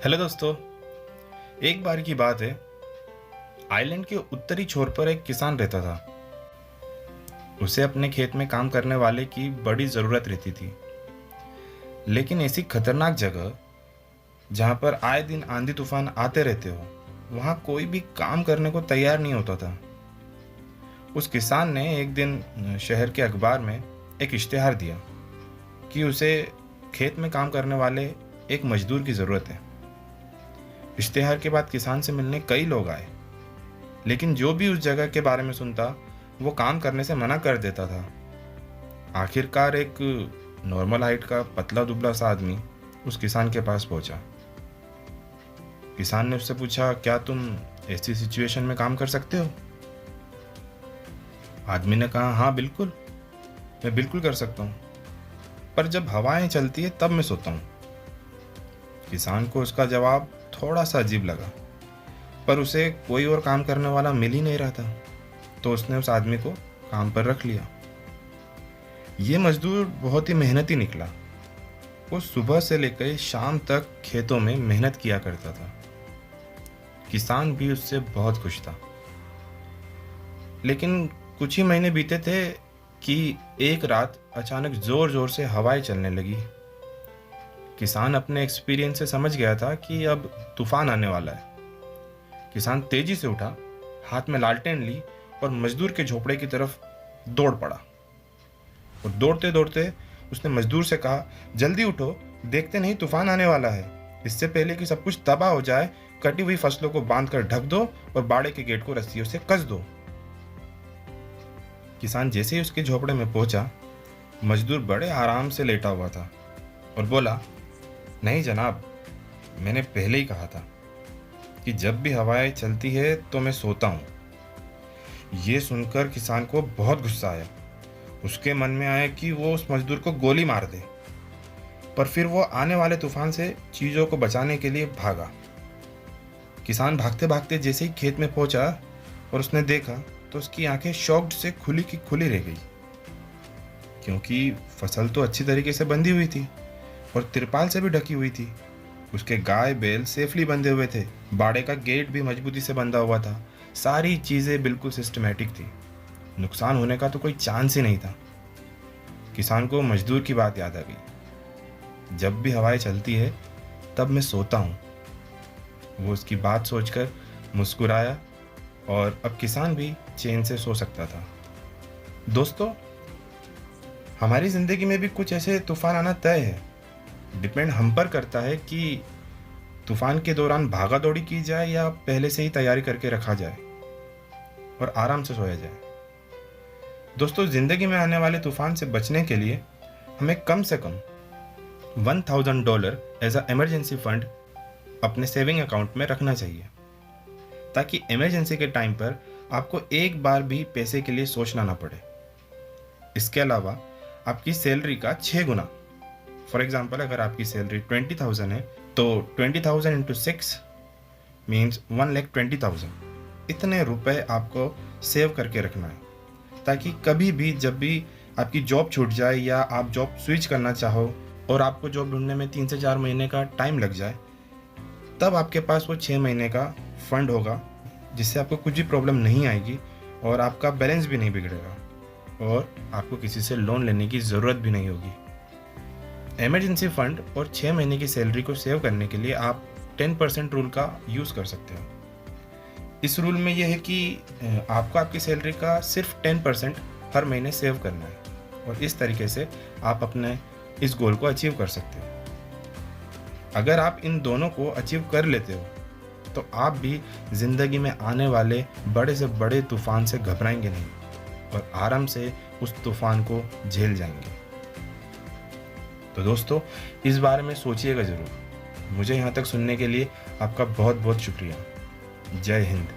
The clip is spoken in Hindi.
हेलो दोस्तों। एक बार की बात है, आइलैंड के उत्तरी छोर पर एक किसान रहता था। उसे अपने खेत में काम करने वाले की बड़ी ज़रूरत रहती थी, लेकिन ऐसी खतरनाक जगह जहाँ पर आए दिन आंधी तूफान आते रहते हो, वहाँ कोई भी काम करने को तैयार नहीं होता था। उस किसान ने एक दिन शहर के अखबार में एक इश्तेहार दिया कि उसे खेत में काम करने वाले एक मजदूर की ज़रूरत है। इश्तेहार के बाद किसान से मिलने कई लोग आए, लेकिन जो भी उस जगह के बारे में सुनता वो काम करने से मना कर देता था। आखिरकार एक नॉर्मल हाइट का पतला दुबला सा आदमी उस किसान के पास पहुंचा। किसान ने उससे पूछा, क्या तुम ऐसी सिचुएशन में काम कर सकते हो? आदमी ने कहा, हाँ बिल्कुल, मैं बिल्कुल कर सकता हूँ, पर जब हवाएं चलती है तब मैं सोता हूँ। किसान को उसका जवाब थोड़ा सा अजीब लगा, पर उसे कोई और काम करने वाला मिल ही नहीं रहा था, तो उसने उस आदमी को काम पर रख लिया। ये मजदूर बहुत ही मेहनती निकला। वो सुबह से लेकर शाम तक खेतों में मेहनत किया करता था। किसान भी उससे बहुत खुश था। लेकिन कुछ ही महीने बीते थे कि एक रात अचानक जोर जोर से हवाएं चलने लगी। किसान अपने एक्सपीरियंस से समझ गया था कि अब तूफान आने वाला है। किसान तेजी से उठा, हाथ में लालटेन ली और मजदूर के झोपड़े की तरफ दौड़ पड़ा। और दौड़ते दौड़ते उसने मजदूर से कहा, जल्दी उठो, देखते नहीं तूफान आने वाला है। इससे पहले कि सब कुछ तबाह हो जाए, कटी हुई फसलों को बांधकर ढक दो और बाड़े के गेट को रस्सियों से कस दो। किसान जैसे ही उसके झोपड़े में पहुंचा, मजदूर बड़े आराम से लेटा हुआ था और बोला, नहीं जनाब, मैंने पहले ही कहा था कि जब भी हवाएं चलती है तो मैं सोता हूँ। ये सुनकर किसान को बहुत गुस्सा आया। उसके मन में आया कि वो उस मजदूर को गोली मार दे, पर फिर वो आने वाले तूफान से चीज़ों को बचाने के लिए भागा। किसान भागते भागते जैसे ही खेत में पहुंचा और उसने देखा तो उसकी आंखें शॉक्ड से खुली की खुली रह गई, क्योंकि फसल तो अच्छी तरीके से बंधी हुई थी और तिरपाल से भी ढकी हुई थी। उसके गाय बैल सेफली बंधे हुए थे, बाड़े का गेट भी मजबूती से बंधा हुआ था। सारी चीज़ें बिल्कुल सिस्टमैटिक थी। नुकसान होने का तो कोई चांस ही नहीं था। किसान को मजदूर की बात याद आ गई, जब भी हवाएं चलती है तब मैं सोता हूँ। वो उसकी बात सोचकर मुस्कुराया और अब किसान भी चैन से सो सकता था। दोस्तों, हमारी ज़िंदगी में भी कुछ ऐसे तूफान आना तय है। डिपेंड हम पर करता है कि तूफान के दौरान भागा दौड़ी की जाए या पहले से ही तैयारी करके रखा जाए और आराम से सोया जाए। दोस्तों, जिंदगी में आने वाले तूफान से बचने के लिए हमें कम से कम $1000 एज अ इमरजेंसी फंड अपने सेविंग अकाउंट में रखना चाहिए, ताकि इमरजेंसी के टाइम पर आपको एक बार भी पैसे के लिए सोचना ना पड़े। इसके अलावा आपकी सैलरी का 6 गुना, फॉर एग्जाम्पल अगर आपकी सैलरी 20,000 है तो 20,000 इंटू 6 मीन्स 1,20,000, इतने रुपए आपको सेव करके रखना है, ताकि कभी भी जब भी आपकी जॉब छूट जाए या आप जॉब स्विच करना चाहो और आपको जॉब ढूंढने में 3 से 4 महीने का टाइम लग जाए, तब आपके पास वो 6 महीने का फंड होगा, जिससे आपको कुछ भी प्रॉब्लम नहीं आएगी और आपका बैलेंस भी नहीं बिगड़ेगा और आपको किसी से लोन लेने की ज़रूरत भी नहीं होगी। इमरजेंसी फंड और 6 महीने की सैलरी को सेव करने के लिए आप 10% रूल का यूज़ कर सकते हो। इस रूल में यह है कि आपको आपकी सैलरी का सिर्फ 10% हर महीने सेव करना है और इस तरीके से आप अपने इस गोल को अचीव कर सकते हो। अगर आप इन दोनों को अचीव कर लेते हो तो आप भी ज़िंदगी में आने वाले बड़े से बड़े तूफान से घबराएंगे नहीं और आराम से उस तूफान को झेल जाएंगे। तो दोस्तों, इस बारे में सोचिएगा ज़रूर। मुझे यहाँ तक सुनने के लिए आपका बहुत बहुत शुक्रिया। जय हिंद।